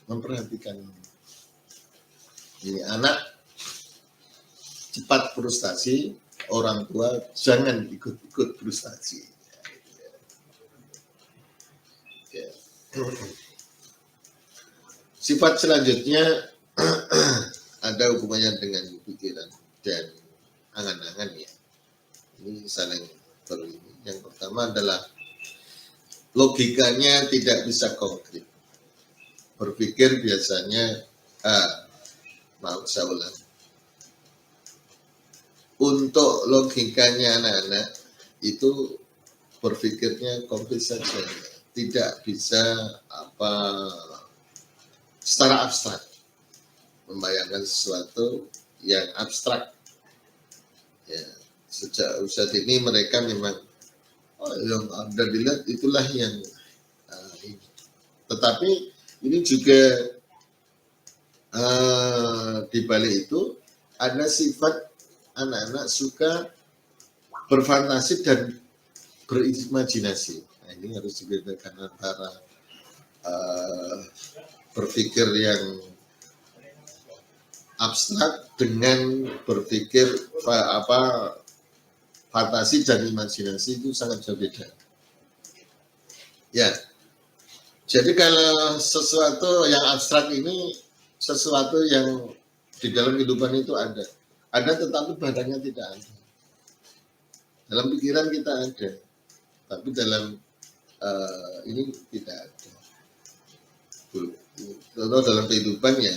memperhatikan ini anak cepat frustasi, orang tua jangan ikut-ikut frustasi. Ya. Sifat selanjutnya ada hubungannya dengan pikiran dan angan-angan ya. Ini saling berhubungan. Yang pertama adalah logikanya tidak bisa konkret. Berpikir biasanya saya ulang. Untuk logikanya anak-anak itu berpikirnya konkret saja, tidak bisa secara abstrak membayangkan sesuatu yang abstrak. Ya, sejak usia dini mereka memang yang Anda dilihat itulah yang ini. Tetapi ini juga di balik itu ada sifat anak-anak suka berfantasi dan berimajinasi. Nah, ini harus dibedakan antara berpikir yang abstrak dengan berpikir fantasi dan imajinasi itu sangat jauh beda. Ya, jadi kalau sesuatu yang abstrak ini sesuatu yang di dalam kehidupan itu ada tetapi badannya tidak ada. Dalam pikiran kita ada, tapi dalam ini tidak ada. Contoh dalam kehidupan ya,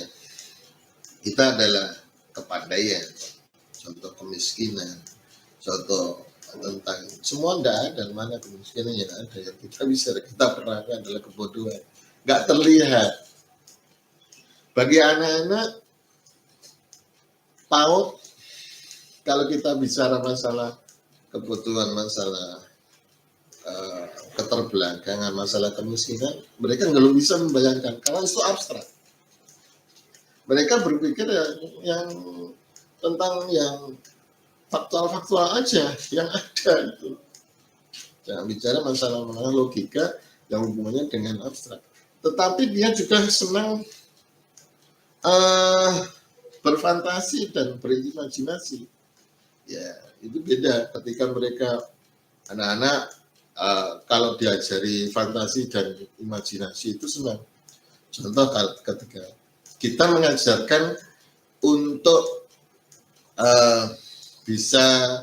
kita adalah kepandaian, contoh kemiskinan, contoh tentang semua tidak ada, mana kemiskinan yang ada yang kita perahkan adalah kebodohan, nggak terlihat. Bagi anak-anak PAUD, kalau kita bicara masalah kebutuhan, masalah keterbelakangan, masalah kemiskinan, mereka nggak bisa membayangkan karena itu abstrak. Mereka berpikir yang tentang yang faktual-faktual aja yang ada itu. Jangan bicara masalah logika yang hubungannya dengan abstrak. Tetapi dia juga senang berfantasi dan berimajinasi. Ya, itu beda ketika mereka anak-anak kalau diajari fantasi dan imajinasi itu senang. Contoh ketika kita mengajarkan untuk bisa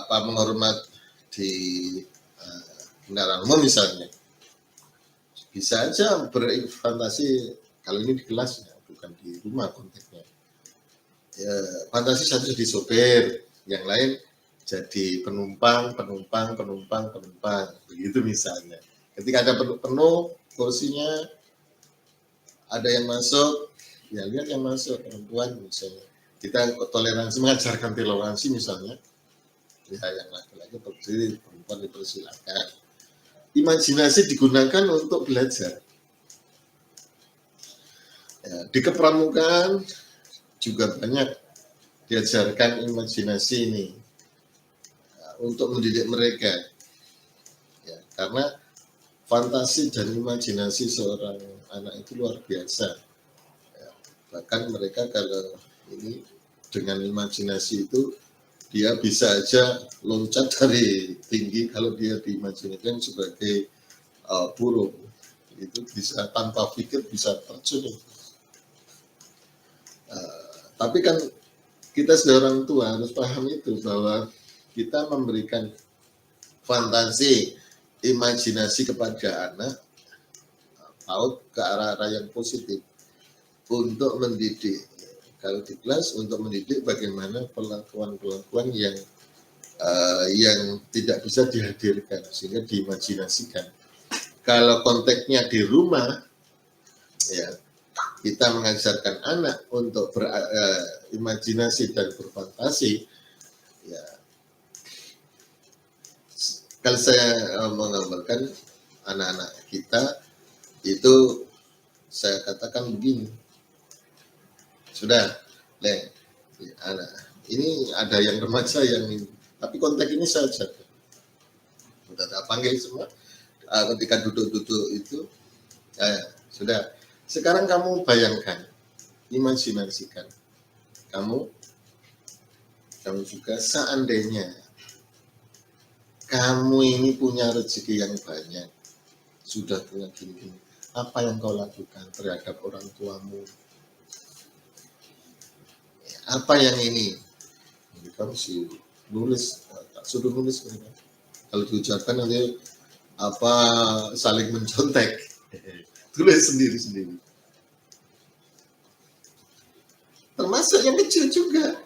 menghormat di kendaraan umum misalnya, bisa aja berfantasi kalau ini di kelas ya, bukan di rumah konteksnya. Ya, fantasi satu jadi sopir, yang lain jadi penumpang, begitu misalnya. Ketika ada penuh kursinya, ada yang masuk, ya lihat yang masuk, perempuan misalnya. Kita toleransi, mengajarkan toleransi misalnya, ya yang laki-laki berdiri, perempuan dipersilakan. Imajinasi digunakan untuk belajar. Ya, di kepramukaan juga banyak diajarkan imajinasi ini untuk mendidik mereka. Ya, karena fantasi dan imajinasi seorang anak itu luar biasa. Ya, bahkan mereka kalau ini dengan imajinasi itu dia bisa aja loncat dari tinggi kalau dia diimajinasikan sebagai burung. Itu bisa tanpa pikir bisa terjun. Tapi kan kita sebagai orang tua harus paham itu bahwa kita memberikan fantasi, imajinasi kepada anak PAUD ke arah-arah yang positif untuk mendidik. Kalau di kelas untuk mendidik bagaimana perlakuan-perlakuan yang tidak bisa dihadirkan sehingga diimajinasikan. Kalau konteksnya di rumah, ya kita mengajarkan anak untuk berimajinasi dan berfantasi. Ya, kalau saya menggambarkan anak-anak kita itu saya katakan begini. Sudah, anak ini ada yang remaja yang ini, tapi konteks ini saja. Sudah panggil semua. Ketika duduk-duduk itu, sudah Sekarang kamu bayangkan, imajinasikan, kamu juga seandainya kamu ini punya rezeki yang banyak, sudah punya gini-gini, apa yang kau lakukan terhadap orang tuamu? Apa yang ini? Kamu sih nulis, tak suruh nulis mereka. Kalau diucapkan nanti apa saling mencontek, tulis sendiri-sendiri. Termasuk yang kecil juga,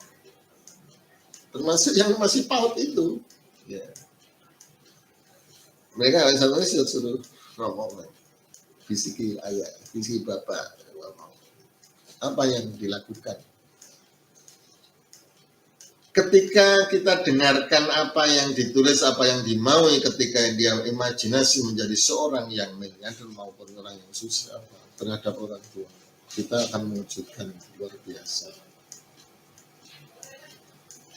termasuk yang masih paut itu. Ya. Mereka misalnya suruh ngomong, bisiki ayah, bisiki bapak, apa yang dilakukan? Ketika kita dengarkan apa yang ditulis, apa yang dimaui, ketika dia imajinasi menjadi seorang yang menyadar maupun orang yang susah terhadap orang tua, kita akan mewujudkan luar biasa.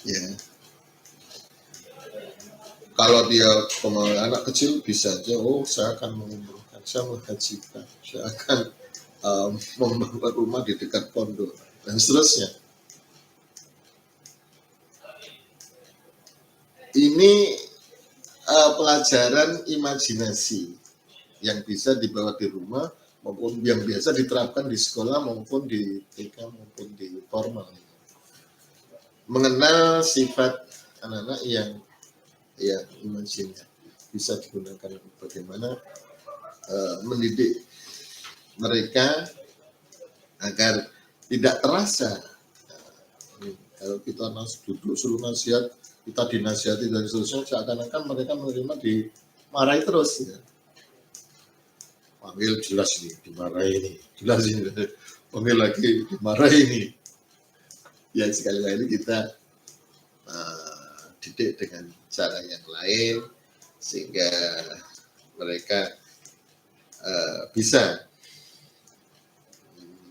Ya. Kalau dia anak kecil bisa aja, oh saya akan mengumrohkan, saya menghajikan, saya akan membangun rumah di dekat pondok dan seterusnya. Ini pelajaran imajinasi yang bisa dibawa di rumah maupun yang biasa diterapkan di sekolah maupun di TK maupun di formal. Mengenal sifat anak-anak yang imajinasi bisa digunakan bagaimana mendidik mereka agar tidak terasa kalau kita duduk suruh nasihat, kita dinasihati dan seterusnya, seakan-akan mereka menerima dimarahi terus ya. Panggil jelas nih, dimarahi ini, jelas ini, panggil lagi dimarahi ini. Ya sekali lagi kita didik dengan cara yang lain sehingga mereka bisa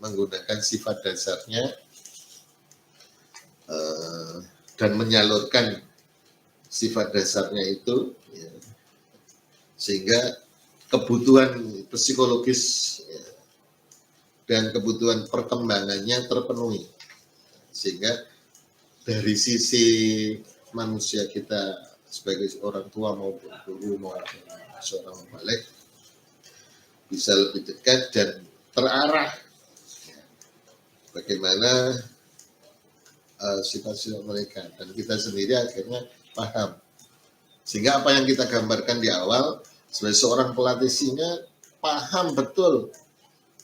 menggunakan sifat dasarnya dan menyalurkan sifat dasarnya itu ya, sehingga kebutuhan psikologis ya, dan kebutuhan perkembangannya terpenuhi, sehingga dari sisi manusia kita sebagai orang tua maupun guru maupun seorang balik bisa lebih dekat dan terarah bagaimana sifat-sifat mereka, dan kita sendiri akhirnya paham, sehingga apa yang kita gambarkan di awal sebagai seorang pelatih singa paham betul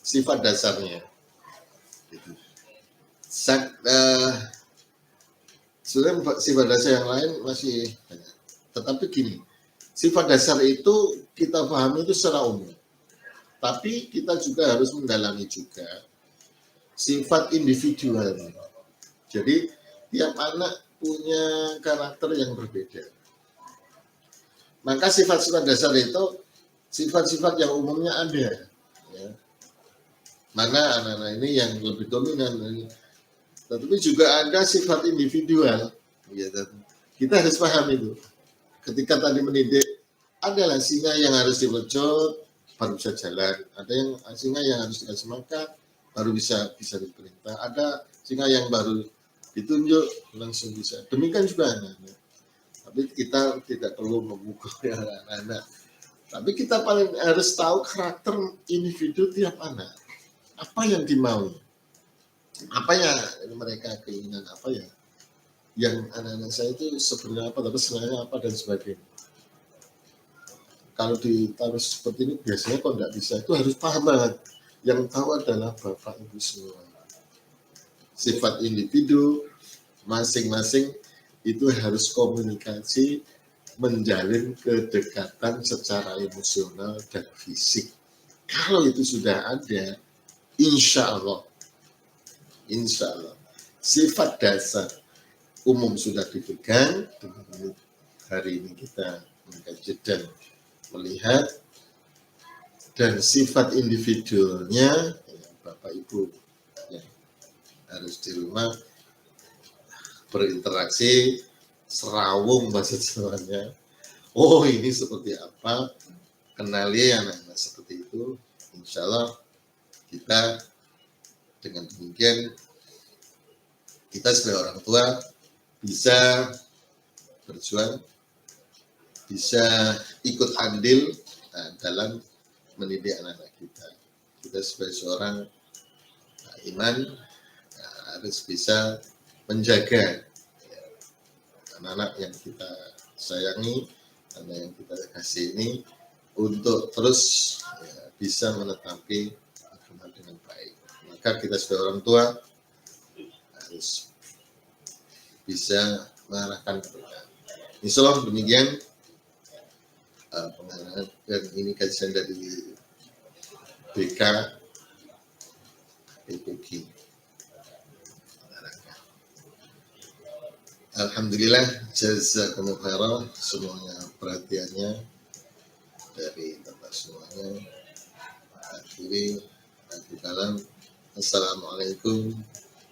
sifat dasarnya. Sebenarnya sifat dasar yang lain masih banyak, tetapi gini, sifat dasar itu kita pahami itu secara umum, tapi kita juga harus mendalami juga sifat individual. Jadi tiap anak punya karakter yang berbeda. Maka sifat-sifat dasar itu sifat-sifat yang umumnya ada. Ya. Mana anak-anak ini yang lebih dominan. Tetapi juga ada sifat individual. Ya, kita harus paham itu. Ketika tadi mendidik, adalah singa yang harus dipecut baru bisa jalan. Ada yang singa yang harus dikasih makan baru bisa diperintah. Ada singa yang baru ditunjuk langsung bisa. Demikian juga anak-anak. Tapi kita tidak perlu memukul anak-anak. Tapi kita paling harus tahu karakter individu tiap anak. Apa yang dimau? Apa ya mereka keinginan apa ya? Yang anak-anak saya itu sebenarnya apa, tapi sebenarnya apa dan sebagainya. Kalau ditaruh seperti ini biasanya kok nggak bisa. Itu harus paham banget. Yang tahu adalah Bapak Ibu semua. Sifat individu masing-masing itu harus komunikasi, menjalin kedekatan secara emosional dan fisik. Kalau itu sudah ada, insya Allah sifat dasar umum sudah dipegang. Dengan hari ini kita mengkaji dan melihat, dan sifat individualnya Bapak Ibu ya, harus di rumah berinteraksi, serawung bahasa Jawanya. Oh ini seperti apa, kenali anak-anak seperti itu, insya Allah kita dengan demikian kita sebagai orang tua bisa berjuang, bisa ikut andil dalam mendidik anak-anak kita. Kita sebagai seorang iman harus bisa menjaga anak-anak yang kita sayangi, anak yang kita kasih ini untuk terus bisa menetapi agama dengan baik. Maka kita sebagai orang tua harus bisa mengarahkan mereka. Insyaallah demikian pengarang, dan ini kajian dari BK PPG. Alhamdulillah, jazakumullah khairan semuanya perhatiannya dari Bapak semuanya. Akhiri dalam Assalamualaikum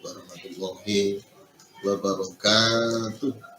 warahmatullahi wabarakatuh.